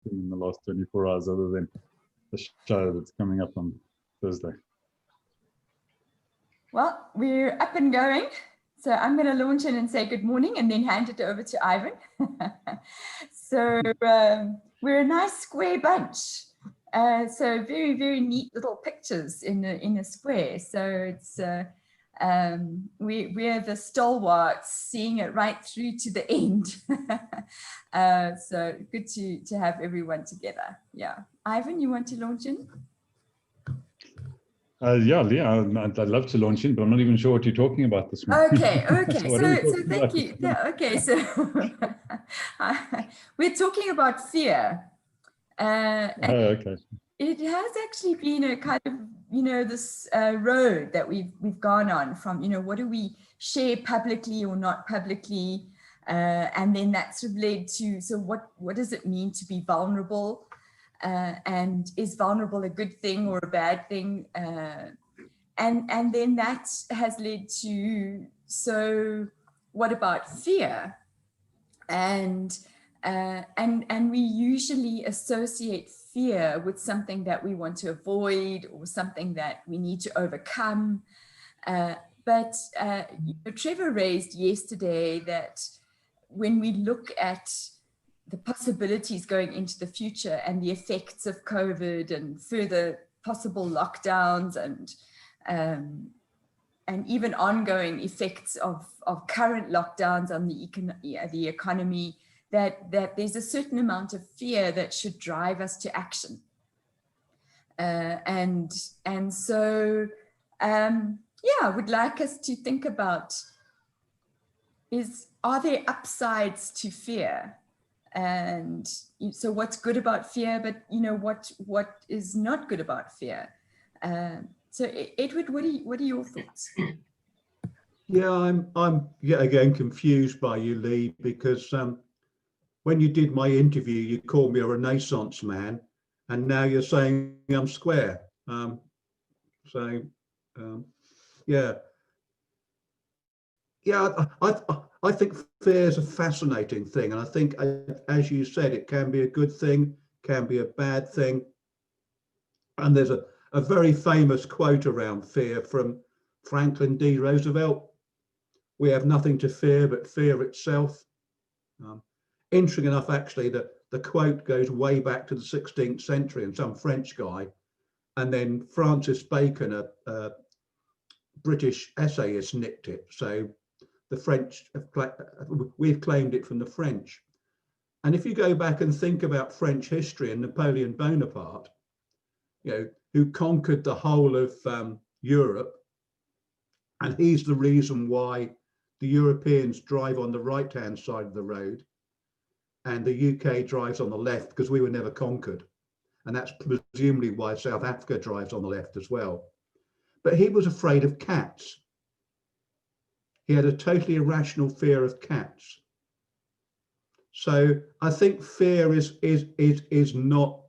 anything in the last 24 hours other than the show that's coming up on Thursday? Well, we're up and going. So I'm going to launch in and say good morning and then hand it over to Ivan. So we're a nice square bunch. So very, very neat little pictures in a square. So it's we're the stalwarts, seeing it right through to the end. So good to have everyone together. Yeah, Ivan, you want to launch in? Yeah, Leah, I'd love to launch in, but I'm not even sure what you're talking about this morning. Okay. So Thank you. Yeah, okay, so we're talking about fear. okay. It has actually been a kind of, this road that we've gone on from, what do we share publicly or not publicly? And then that's sort of led to, so what does it mean to be vulnerable? And is vulnerable a good thing or a bad thing? And then that has led to, so what about fear? And we usually associate fear with something that we want to avoid or something that we need to overcome. But Trevor raised yesterday that when we look at the possibilities going into the future and the effects of COVID and further possible lockdowns and even ongoing effects of current lockdowns on the economy, that there's a certain amount of fear that should drive us to action. And so, I would like us to think about, are there upsides to fear? And so what's good about fear, but what is not good about fear? So Edward, what are your thoughts? Yeah, I'm yet again confused by you, Lee, because when you did my interview, you called me a Renaissance man, and now you're saying I'm square. I think fear is a fascinating thing, and I think, as you said, it can be a good thing, can be a bad thing. And there's a very famous quote around fear from Franklin D. Roosevelt: "We have nothing to fear but fear itself." Interesting enough, actually, that the quote goes way back to the 16th century and some French guy, and then Francis Bacon, a British essayist, nicked it. So the French, we've claimed it from the French. And if you go back and think about French history and Napoleon Bonaparte, who conquered the whole of Europe, and he's the reason why the Europeans drive on the right-hand side of the road and the UK drives on the left, because we were never conquered. And that's presumably why South Africa drives on the left as well. But he was afraid of cats. He had a totally irrational fear of cats. So I think fear is not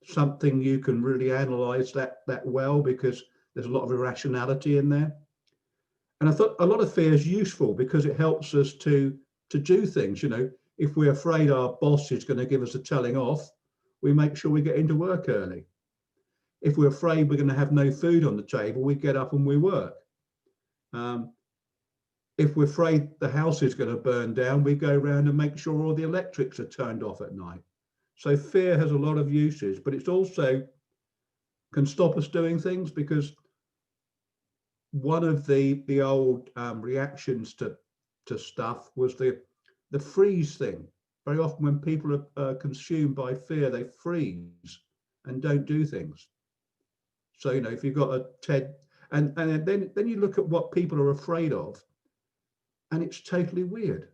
something you can really analyze that well, because there's a lot of irrationality in there. And I thought a lot of fear is useful because it helps us to do things. If we're afraid our boss is going to give us a telling off, we make sure we get into work early. If we're afraid we're going to have no food on the table, we get up and we work. If we're afraid the house is going to burn down, we go around and make sure all the electrics are turned off at night. So fear has a lot of uses, but it's also can stop us doing things, because one of the old reactions to stuff was the freeze thing. Very often when people are consumed by fear, they freeze and don't do things. So, if you've got a TED, and then you look at what people are afraid of, and it's totally weird.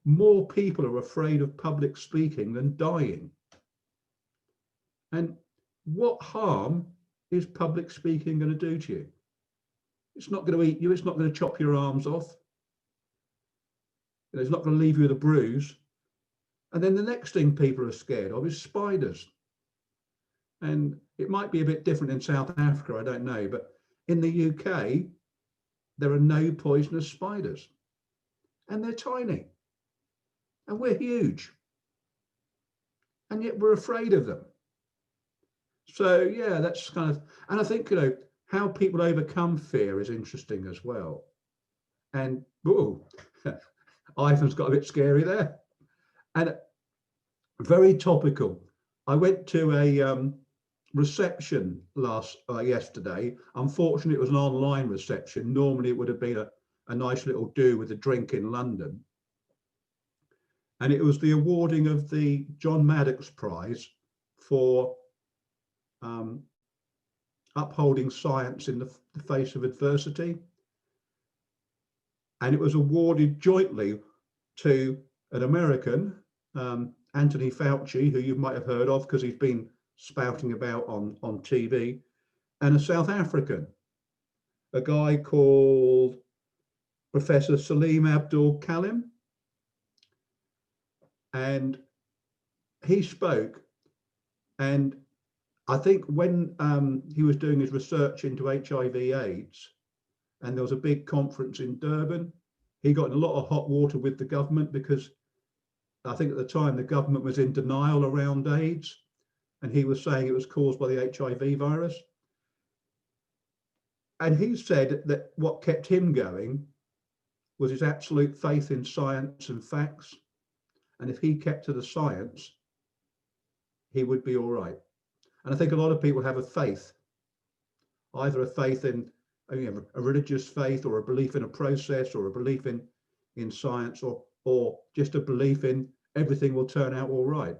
More people are afraid of public speaking than dying. And what harm is public speaking going to do to you? It's not going to eat you. It's not going to chop your arms off. It's not going to leave you with a bruise. And then the next thing people are scared of is spiders. And it might be a bit different in South Africa, I don't know, but in the UK, there are no poisonous spiders. And they're tiny. And we're huge. and yet we're afraid of them. So yeah, that's kind of, and I think, you know, how people overcome fear is interesting as well. And oh, Ivan's got a bit scary there. And very topical. I went to a reception yesterday. Unfortunately, it was an online reception. Normally, it would have been a nice little do with a drink in London. And it was the awarding of the John Maddox Prize for upholding science in the face of adversity. And it was awarded jointly to an American, Anthony Fauci, who you might have heard of because he's been spouting about on TV, and a South African, a guy called Professor Salim Abdul Kalim. And he spoke, and I think when he was doing his research into HIV/AIDS, and there was a big conference in Durban, he got in a lot of hot water with the government because I think at the time the government was in denial around AIDS, and he was saying it was caused by the HIV virus. And he said that what kept him going was his absolute faith in science and facts. And if he kept to the science, he would be all right. And I think a lot of people have a faith, either a faith in a religious faith, or a belief in a process, or a belief in science, or just a belief in everything will turn out all right.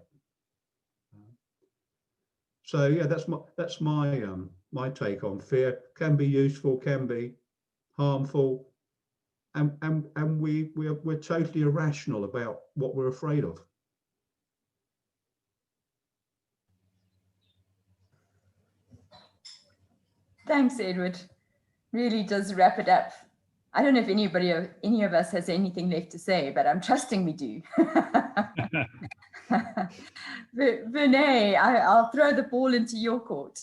So yeah, that's my take on fear. Can be useful, can be harmful, and we're totally irrational about what we're afraid of. Thanks, Edward. Really does wrap it up. I don't know if any of us has anything left to say, but I'm trusting we do. Vinay, I'll throw the ball into your court.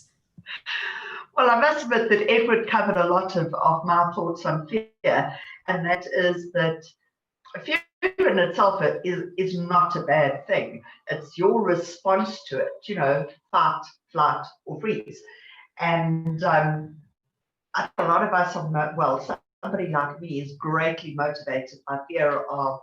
Well, I must admit that Edward covered a lot of my thoughts on fear, and that is that fear in itself is not a bad thing. It's your response to it, you know, fight, flight, or freeze. And I think a lot of us are, well, somebody like me is greatly motivated by fear of,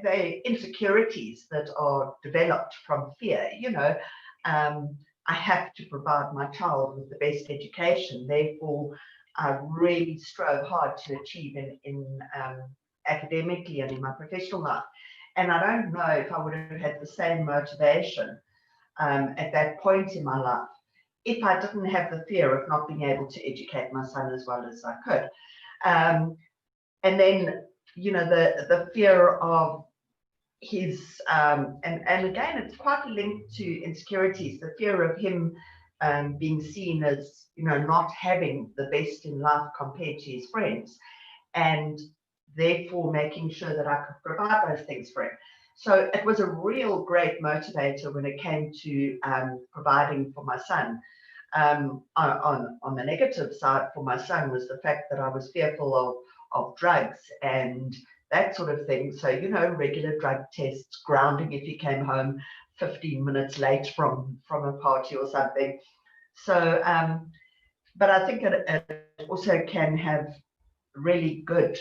the insecurities that are developed from fear. You know, I have to provide my child with the best education. Therefore, I really strove hard to achieve in academically and in my professional life. And I don't know if I would have had the same motivation at that point in my life if I didn't have the fear of not being able to educate my son as well as I could. And then, you know, the fear of his, and again, it's quite linked to insecurities, the fear of him being seen as, you know, not having the best in life compared to his friends, and therefore making sure that I could provide those things for him. So it was a real great motivator when it came to providing for my son. On the negative side for my son was the fact that I was fearful of drugs and that sort of thing. So, you know, regular drug tests, grounding if he came home 15 minutes late from a party or something. So, but I think it also can have really good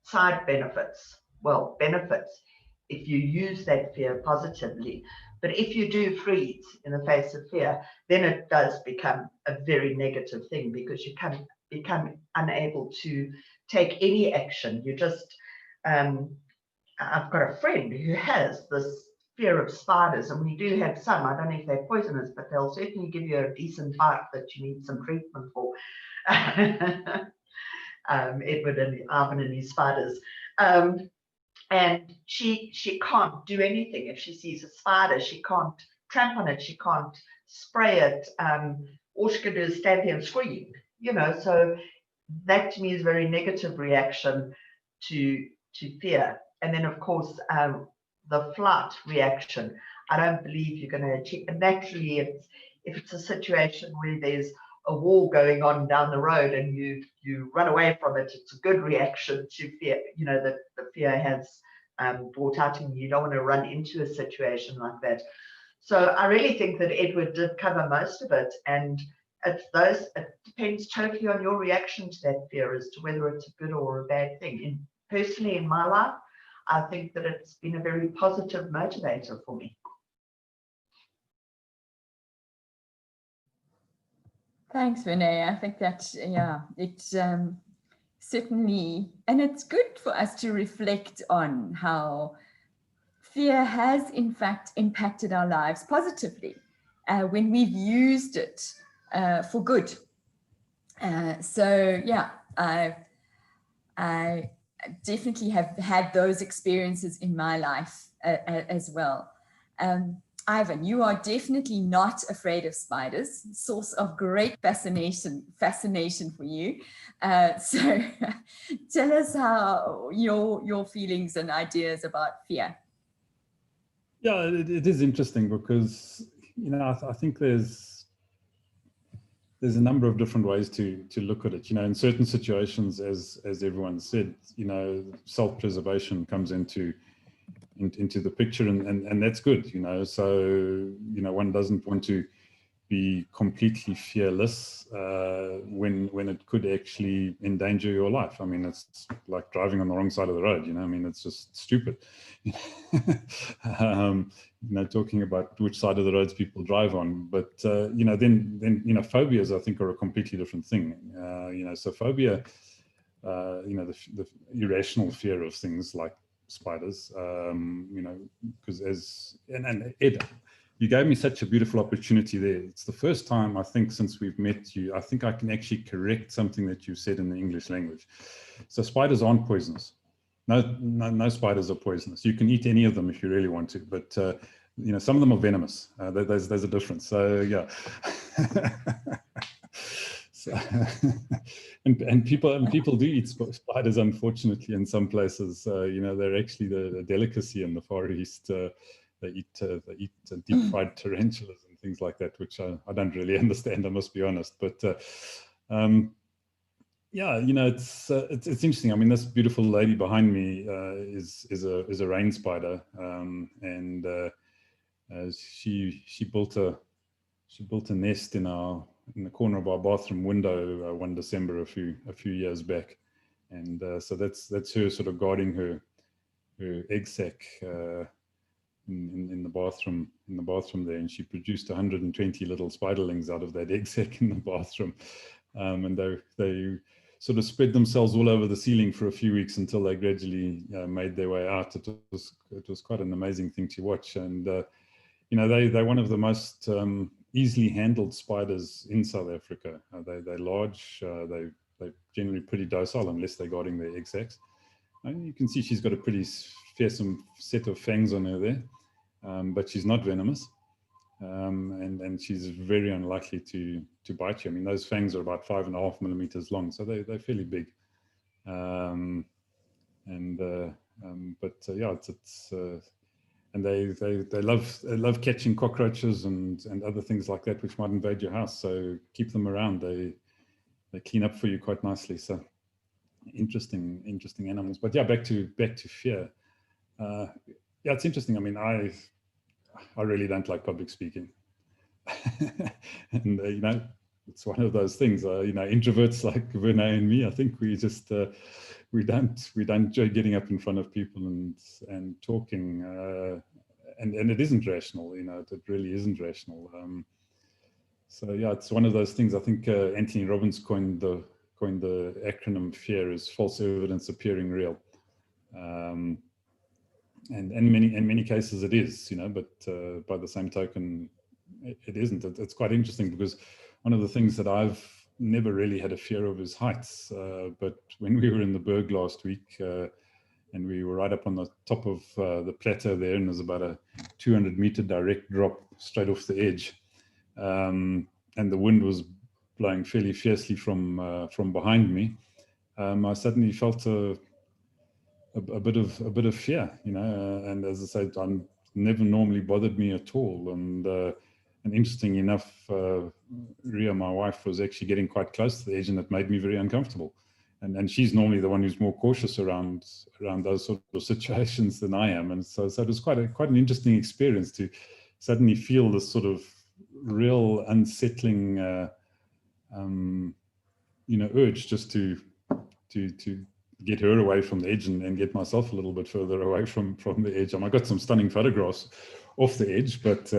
side benefits. Well, benefits if you use that fear positively. But if you do freeze in the face of fear, then it does become a very negative thing because you can become unable to take any action. You just, I've got a friend who has this fear of spiders, and we do have some. I don't know if they're poisonous, but they'll certainly give you a decent bite that you need some treatment for. Edward and Ivan and his spiders. And she can't do anything if she sees a spider. She can't tramp on it. She can't spray it. All she can do is stand there and scream. You know, so that to me is a very negative reaction to fear. And then of course the flight reaction. I don't believe you're going to achieve. And naturally, if it's a situation where there's a war going on down the road and you run away from it, it's a good reaction to fear. You know, that the fear has brought out in you. You don't want to run into a situation like that. So I really think that Edward did cover most of it, and it depends totally on your reaction to that fear as to whether it's a good or a bad thing. Personally, in my life, I think that it's been a very positive motivator for me. Thanks, Renee. I think that, yeah, it's certainly, and it's good for us to reflect on how fear has in fact impacted our lives positively when we've used it for good. So yeah, I definitely have had those experiences in my life as well. Ivan, you are definitely not afraid of spiders, source of great fascination for you. So tell us how your feelings and ideas about fear. Yeah, it is interesting because, you know, I think there's a number of different ways to look at it. You know, in certain situations, as everyone said, you know, self-preservation comes into the picture, and that's good, you know. So, you know, one doesn't want to be completely fearless when it could actually endanger your life. I mean, it's like driving on the wrong side of the road, you know. I mean, it's just stupid. You know, talking about which side of the roads people drive on, but you know, then you know, phobias I think are a completely different thing. You know, so phobia, you know, the irrational fear of things like spiders, you know, because and Ed, you gave me such a beautiful opportunity there. It's the first time I think since we've met you, I think I can actually correct something that you said in the English language. So spiders aren't poisonous. No spiders are poisonous. You can eat any of them if you really want to, but you know, some of them are venomous. There's a difference. So yeah. So, and people do eat spiders, unfortunately, in some places. You know, they're actually the delicacy in the Far East. They eat deep fried tarantulas and things like that, which I don't really understand, I must be honest. But yeah, you know, it's interesting. I mean, this beautiful lady behind me is a rain spider, and she built a nest in the corner of our bathroom window one December a few years back, and so that's her sort of guarding her egg sac in the bathroom there, and she produced 120 little spiderlings out of that egg sac in the bathroom, and they sort of spread themselves all over the ceiling for a few weeks until they gradually made their way out. It was quite an amazing thing to watch, and you know, they're one of the most easily handled spiders in South Africa. They're large. They're generally pretty docile unless they're guarding their egg sacs. And you can see she's got a pretty fearsome set of fangs on her there, but she's not venomous, and she's very unlikely to bite you. I mean, those fangs are about 5.5 millimeters long, so they're fairly big. But yeah, it's and they love catching cockroaches and other things like that which might invade your house. So keep them around. They clean up for you quite nicely. So interesting animals. But yeah, back to fear. Yeah, it's interesting. I mean, I really don't like public speaking, and you know, it's one of those things. You know, introverts like Renee and me, I think we just we don't enjoy getting up in front of people and talking, and it isn't rational. You know, it really isn't rational. So yeah, it's one of those things. I think Anthony Robbins coined the acronym FEAR as false evidence appearing real. And in many cases it is, you know, but by the same token, it isn't. It's quite interesting because one of the things that I've never really had a fear of is heights. But when we were in the Berg last week, and we were right up on the top of the plateau there, and there's about a 200-meter direct drop straight off the edge, and the wind was blowing fairly fiercely from behind me. I suddenly felt a bit of fear, you know, and as I said, I'm never normally bothered me at all. And interesting enough, Ria, my wife, was actually getting quite close to the edge, and it made me very uncomfortable. and she's normally the one who's more cautious around those sort of situations than I am. And so it was quite an interesting experience to suddenly feel this sort of real unsettling, urge just to get her away from the edge and get myself a little bit further away from the edge. I got some stunning photographs off the edge, but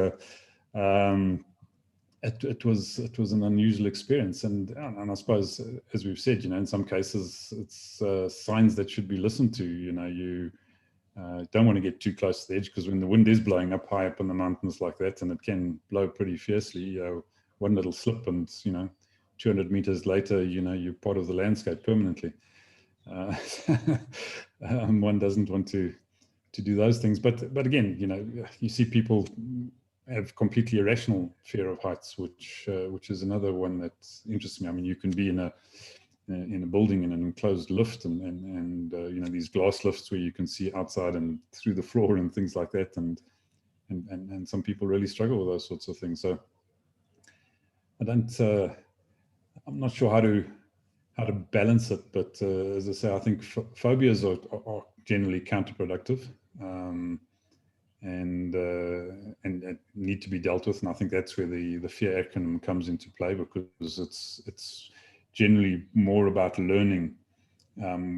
it was an unusual experience. And I suppose, as we've said, in some cases it's signs that should be listened to. You don't want to get too close to the edge, because when the wind is blowing up high up in the mountains like that, and it can blow pretty fiercely, one little slip and 200 meters later, you're part of the landscape permanently. One doesn't want to do those things, but again, you see people have completely irrational fear of heights, which is another one that interests me. I mean, you can be in a building in an enclosed lift, and these glass lifts where you can see outside and through the floor and things like that, and some people really struggle with those sorts of things. So I'm not sure how to balance it, but as I say, I think phobias are generally counterproductive, and need to be dealt with. And I think that's where the fear acronym comes into play, because it's generally more about learning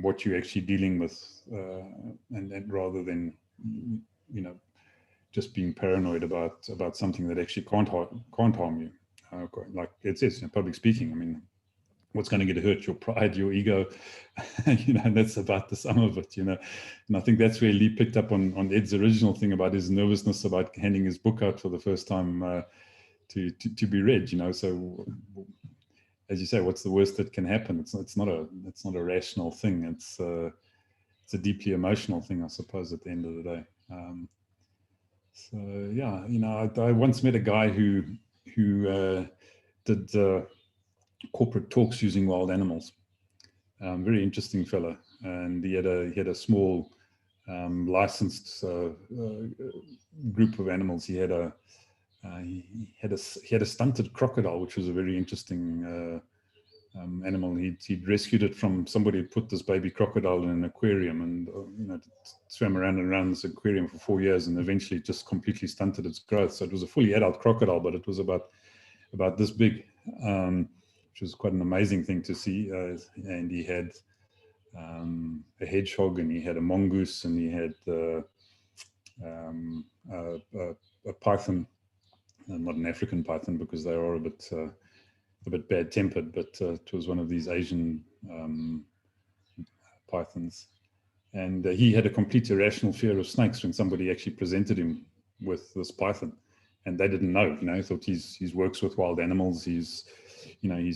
what you're actually dealing with, and rather than just being paranoid about something that actually can't harm you. Like it says, public speaking. I mean, what's going to get hurt? Your pride, your ego, and that's about the sum of it, And I think that's where Lee picked up on Ed's original thing about his nervousness about handing his book out for the first time to be read, So, as you say, what's the worst that can happen? It's not a rational thing. It's a deeply emotional thing, I suppose, at the end of the day. So yeah, I once met a guy who did corporate talks using wild animals. Very interesting fellow, and he had a small licensed group of animals. He had a stunted crocodile, which was a very interesting animal. He'd rescued it from somebody who put this baby crocodile in an aquarium, and it swam around and around this aquarium for 4 years, and eventually just completely stunted its growth. So it was a fully adult crocodile, but it was about this big, which was quite an amazing thing to see. And he had a hedgehog, and he had a mongoose, and he had a python, not an African python, because they are a bit bad-tempered, but it was one of these Asian pythons. And he had a complete irrational fear of snakes when somebody actually presented him with this python, and they didn't know. He thought he works with wild animals. He's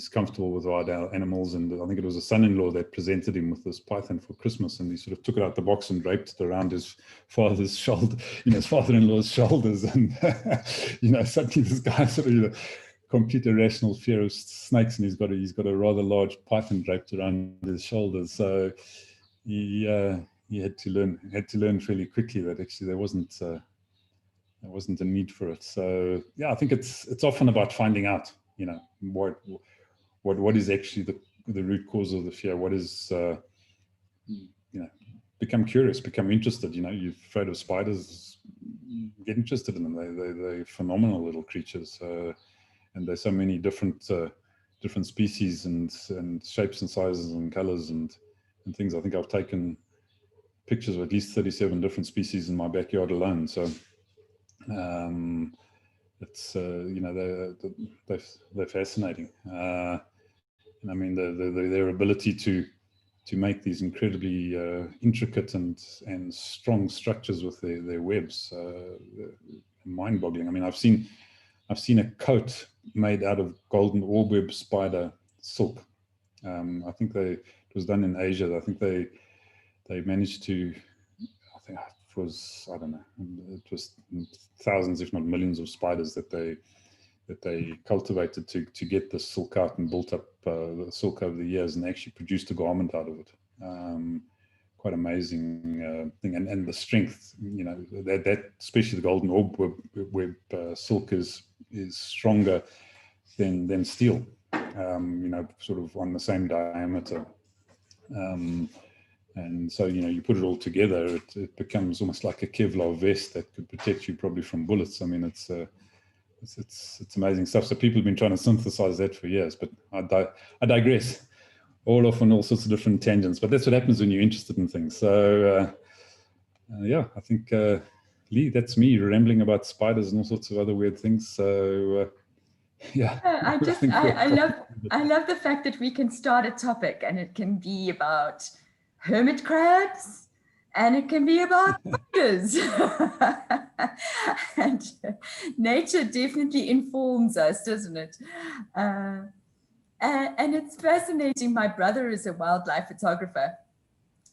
comfortable with wild animals, and I think it was a son-in-law that presented him with this python for Christmas, and he sort of took it out the box and draped it around his father's shoulder, his father-in-law's shoulders, and suddenly this guy sort of complete irrational fear of snakes, and he's got a rather large python draped around his shoulders. So he had to learn fairly quickly that actually there wasn't a need for it. So yeah, I think it's often about finding out, what is actually the root cause of the fear. What is become curious, become interested. You're afraid of spiders, get interested in them. They're phenomenal little creatures. And there's so many different species and shapes and sizes and colors and things. I think I've taken pictures of at least 37 different species in my backyard alone. So it's they're fascinating. And I mean their ability to make these incredibly intricate and strong structures with their webs, mind-boggling. I mean, I've seen a coat made out of golden orb spider silk. I think it was done in Asia. I think they managed to, I think it was, I don't know, it was thousands, if not millions of spiders that they cultivated to get the silk out, and built up the silk over the years, and they actually produced a garment out of it. Quite amazing thing, and the strength, that especially the golden orb web silk is stronger than steel, sort of on the same diameter. And so, you put it all together, it becomes almost like a Kevlar vest that could protect you probably from bullets. I mean, it's amazing stuff. So people have been trying to synthesize that for years, but I digress. All off on all sorts of different tangents, but that's what happens when you're interested in things. So yeah, I think Lee, that's me rambling about spiders and all sorts of other weird things. So yeah. I love the fact that we can start a topic and it can be about hermit crabs and it can be about spiders. And nature definitely informs us, doesn't it? And it's fascinating. My brother is a wildlife photographer,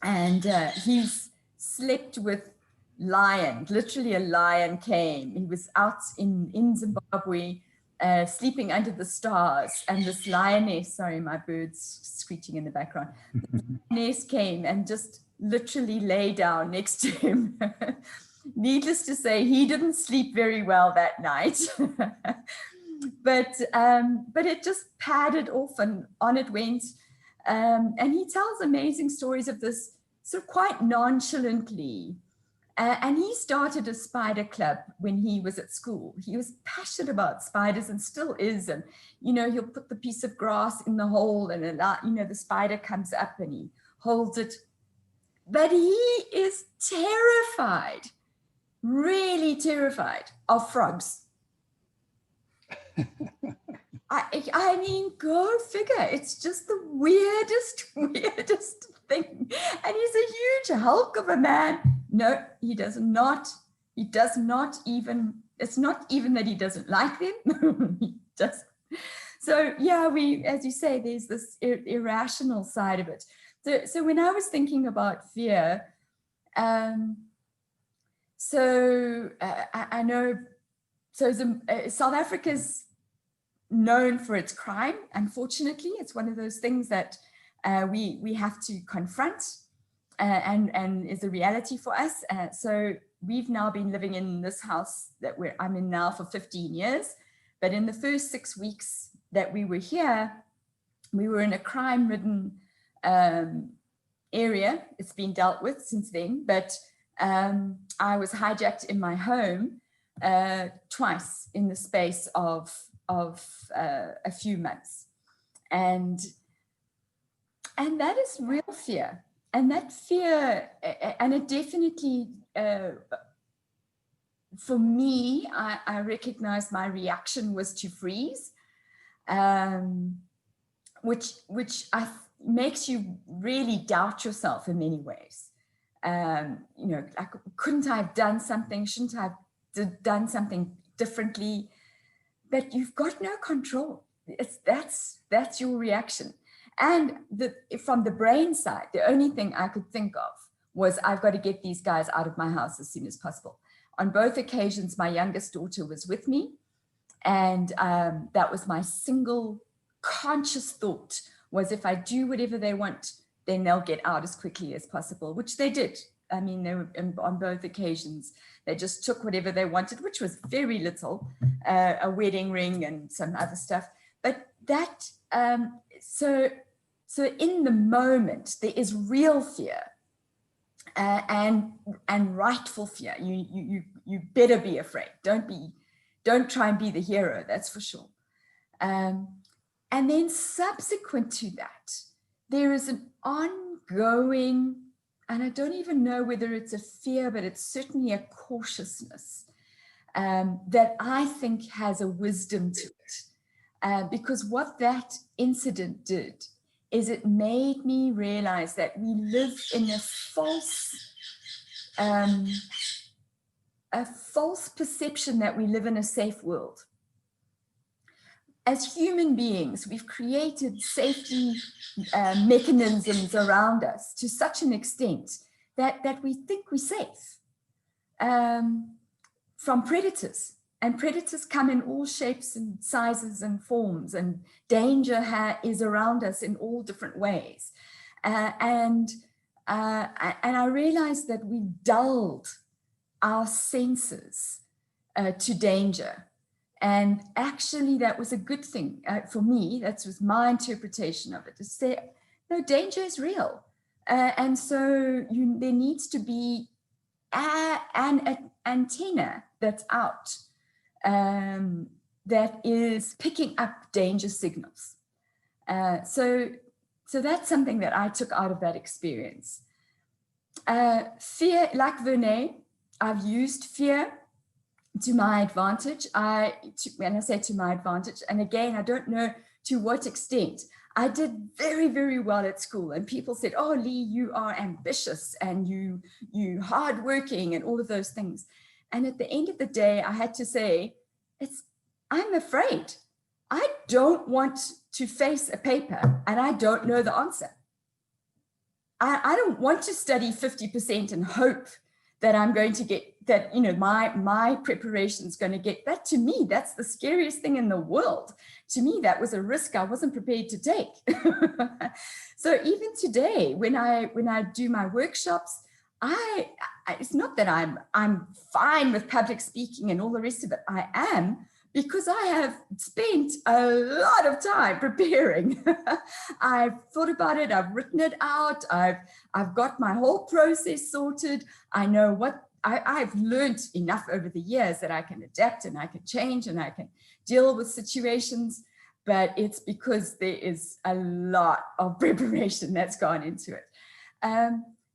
and he's slept with lion. Literally, a lion came. He was out in Zimbabwe, sleeping under the stars, and this lioness. Sorry, my bird's screeching in the background. The lioness came and just literally lay down next to him. Needless to say, he didn't sleep very well that night. But it just padded off and on it went. And he tells amazing stories of this sort of quite nonchalantly. And he started a spider club when he was at school. He was passionate about spiders and still is. And, he'll put the piece of grass in the hole and the spider comes up and he holds it. But he is terrified, really terrified of frogs. I mean, go figure. It's just the weirdest thing. And he's a huge hulk of a man. No, he does not. He does not even, it's not even that he doesn't like them. He does. So yeah, as you say, there's this irrational side of it. So when I was thinking about fear, I know, South Africa's known for its crime. Unfortunately, it's one of those things that we have to confront and is a reality for us. So we've now been living in this house that I'm in now for 15 years. But in the first 6 weeks that we were here, we were in a crime-ridden area. It's been dealt with since then, but I was hijacked in my home twice in the space of a few months, and that is real fear. And that fear, and it definitely, for me, I recognize my reaction was to freeze, which makes you really doubt yourself in many ways. Like, couldn't I have done something? Shouldn't I have done something differently? But you've got no control. That's your reaction. And from the brain side, the only thing I could think of was I've got to get these guys out of my house as soon as possible. On both occasions, my youngest daughter was with me. And that was my single conscious thought, was if I do whatever they want, then they'll get out as quickly as possible, which they did. I mean, they were on both occasions. They just took whatever they wanted, which was very little, a wedding ring and some other stuff. But that, so in the moment, there is real fear and rightful fear. You better be afraid. Don't try and be the hero, that's for sure. And then subsequent to that, there is an ongoing, and I don't even know whether it's a fear, but it's certainly a cautiousness that I think has a wisdom to it. Because what that incident did is it made me realize that we live in a false perception that we live in a safe world. As human beings, we've created safety mechanisms around us to such an extent that we think we're safe from predators. And predators come in all shapes and sizes and forms, and danger is around us in all different ways. And I realized that we dulled our senses to danger. And actually, that was a good thing for me. That was my interpretation of it, to say, no, danger is real. And so there needs to be an antenna that's out that is picking up danger signals. So that's something that I took out of that experience. Fear, like Vernay, I've used fear to my advantage. When I say to my advantage, and again, I don't know to what extent. I did very, very well at school, and people said, "Oh, Lee, you are ambitious and you hardworking and all of those things." And at the end of the day, I had to say, I'm afraid. I don't want to face a paper and I don't know the answer. I don't want to study 50% and hope that I'm going to get that, you know, my preparation is going to get that. To me, that's the scariest thing in the world. To me, that was a risk I wasn't prepared to take. So even today, when I do my workshops, it's not that I'm fine with public speaking and all the rest of it. I am, because I have spent a lot of time preparing. I've thought about it, I've written it out, I've got my whole process sorted. I know what I've learned enough over the years that I can adapt and I can change and I can deal with situations, but it's because there is a lot of preparation that's gone into it.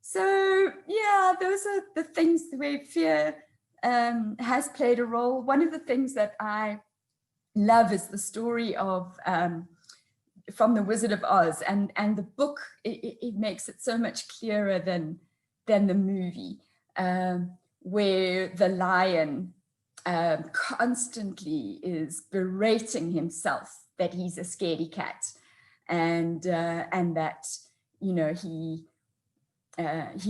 So yeah, those are the things where fear has played a role. One of the things that I love is the story of from The Wizard of Oz, and the book, it makes it so much clearer than the movie, where the lion constantly is berating himself that he's a scaredy cat, and that, you know, he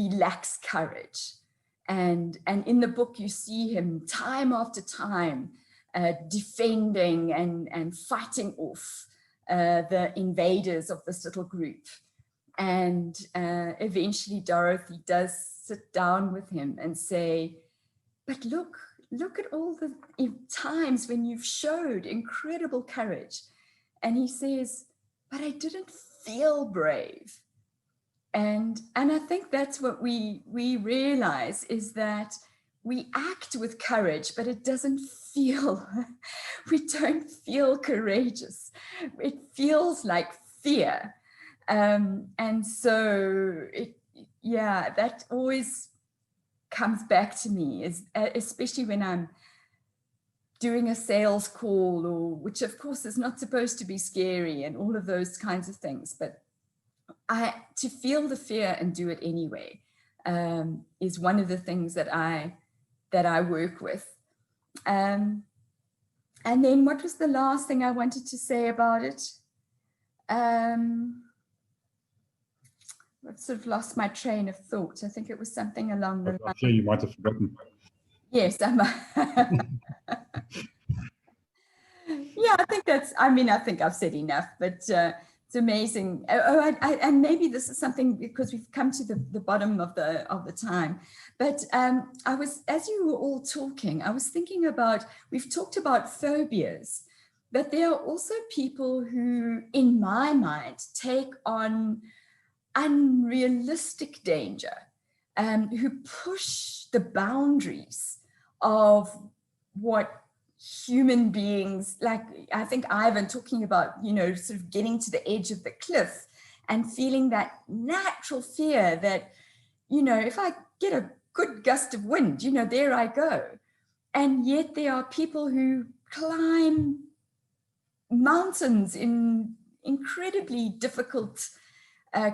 lacks courage. And in the book, you see him time after time defending and fighting off the invaders of this little group. And eventually Dorothy does sit down with him and say, but look at all the times when you've showed incredible courage. And he says, but I didn't feel brave. And I think that's what we realize, is that we act with courage, but it doesn't feel, we don't feel courageous. It feels like fear. And so, that always comes back to me, especially when I'm doing a sales call, or which of course is not supposed to be scary and all of those kinds of things, but to feel the fear and do it anyway is one of the things that I work with. And then what was the last thing I wanted to say about it? I've sort of lost my train of thought. I think it was something along the line. I'm sure you might have forgotten. Yes, yeah, I think I've said enough, but it's amazing. And maybe this is something, because we've come to the bottom of the time. But I was, as you were all talking, I was thinking about, we've talked about phobias, but there are also people who, in my mind, take on unrealistic danger, who push the boundaries of what human beings, like I think Ivan talking about, you know, sort of getting to the edge of the cliff and feeling that natural fear that, you know, if I get a good gust of wind, you know, there I go. And yet there are people who climb mountains in incredibly difficult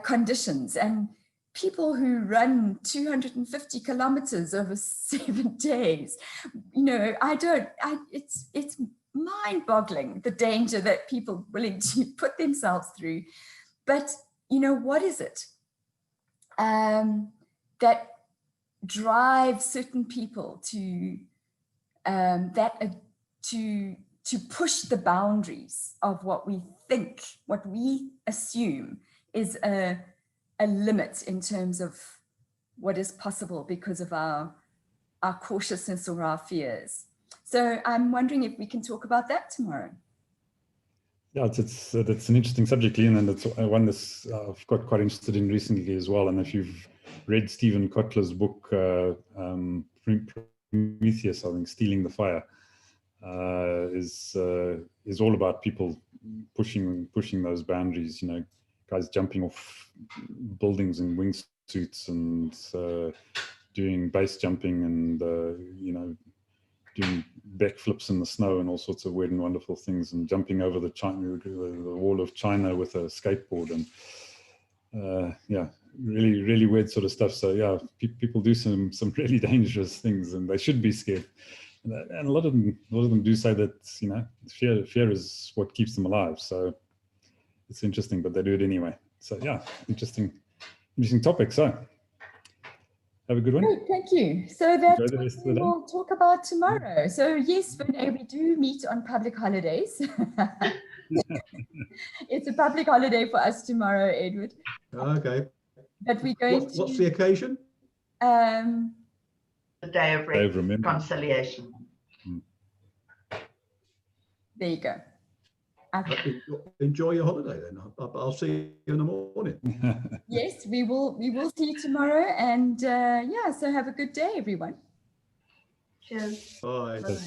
conditions, and people who run 250 kilometers over 7 days. You know, it's mind-boggling, the danger that people are willing to put themselves through. But, you know, what is it that drives certain people to push the boundaries of what we think, what we assume is a limit in terms of what is possible because of our cautiousness or our fears? So I'm wondering if we can talk about that tomorrow. Yeah, it's an interesting subject, Ian, and it's one that's I've got quite interested in recently as well. And if you've read Stephen Kotler's book, Prometheus, I think, Stealing the Fire, is all about people pushing those boundaries. You know, guys jumping off buildings in wingsuits and doing base jumping and you know, doing backflips in the snow and all sorts of weird and wonderful things, and jumping over the wall of China with a skateboard, and yeah, really weird sort of stuff. So yeah, people do some really dangerous things, and they should be scared. And a lot of them do say that, you know, fear is what keeps them alive. So it's interesting, but they do it anyway. So yeah, interesting topic. So have a good one. Great, thank you. So that's Enjoy the what rest of we the day. will talk about tomorrow. So yes, Vinay, we do meet on public holidays. It's a public holiday for us tomorrow, Edward. Okay. But we're going What's the occasion? to The day of reconciliation. there you go. Enjoy your holiday then. I'll see you in the morning. Yes, we will see you tomorrow, and yeah, so have a good day, everyone. Cheers. Bye. Bye.